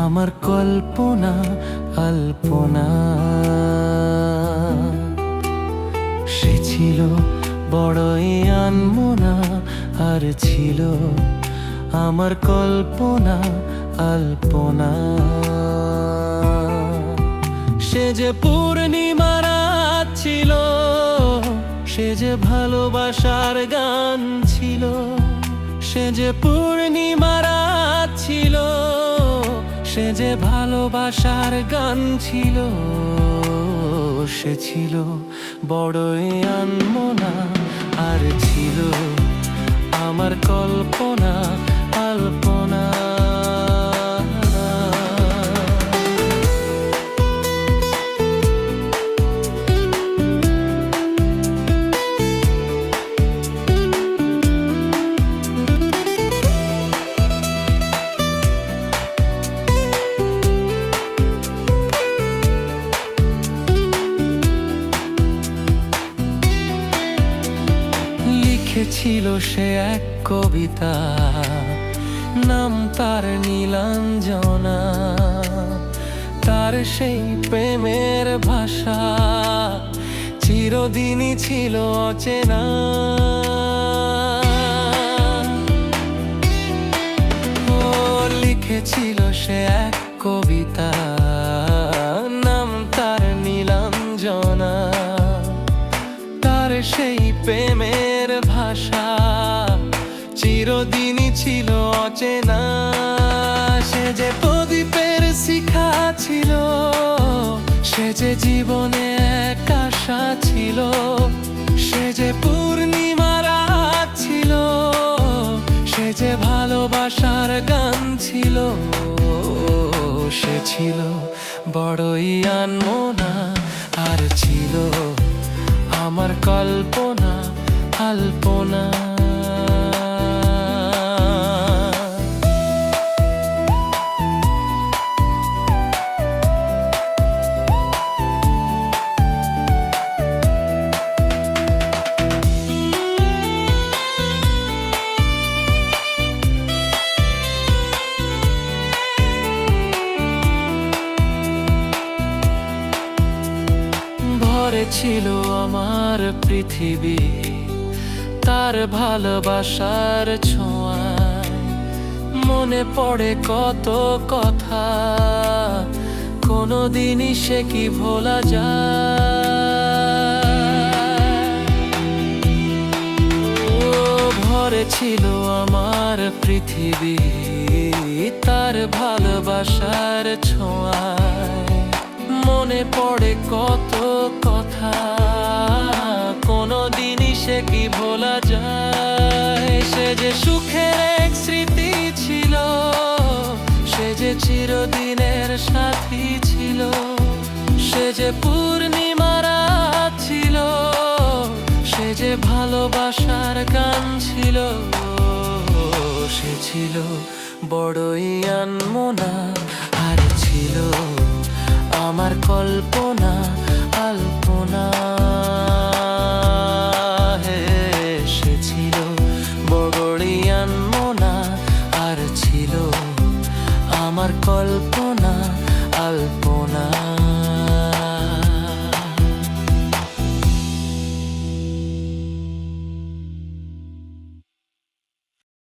আমার কল্পনা আলপনা। সে ছিল বড়ই আনমনা, আর ছিল আমার কল্পনা আলপনা। সে যে পূর্ণিমা রাত ছিল, সে যে ভালোবাসার গান ছিল। সে যে পূর্ণিমা রাত ছিল, সে যে ভালোবাসার গান ছিল। সে ছিল বড়ই আনমনা, আর ছিল আমার কল্পনা আলপনা। লিখেছিল সে এক কবিতা, নাম তার নীলাঞ্জনা। তার সেই প্রেমের ভাষা চিরদিনই ছিল অচেনা। ও লিখেছিল সে এক কবিতা, নাম তার নীলাঞ্জনা। তার সেই প্রেমের ভাষা চিরদিনই ছিল অচেনা। সে যে প্রদীপের শিখা ছিল, সে যে জীবনে এক আশা ছিল। সে যে পূর্ণিমা রাত ছিল, সে যে ভালোবাসার গান ছিল। সে ছিল বড়ই আনমনা, আর ছিল আমার কল্পনা আলপনা। ভরে ছিল আমার পৃথিবী তার ভালোবাসার ছোঁয়ায়। মনে পড়ে কত কথা, কোনোদিনই সে কি ভোলা যায়। ও ভরে ছিল আমার পৃথিবী তার ভালোবাসার ছোঁয়ায়। মনে পড়ে কত কথা, কোনোদিনই সে কি ভোলা যায়। সে যে সুখের এক স্মৃতি ছিল, সে যে চিরদিনের সাথী ছিল। সে যে পূর্ণিমা রাত ছিল, সে যে ভালোবাসার গান ছিল। সে ছিল বড়ই আনমনা, আর ছিল আমার কল্পনা আলপনা। সে ছিল বড়ই আনমনা, আর ছিল আমার কল্পনা আলপনা।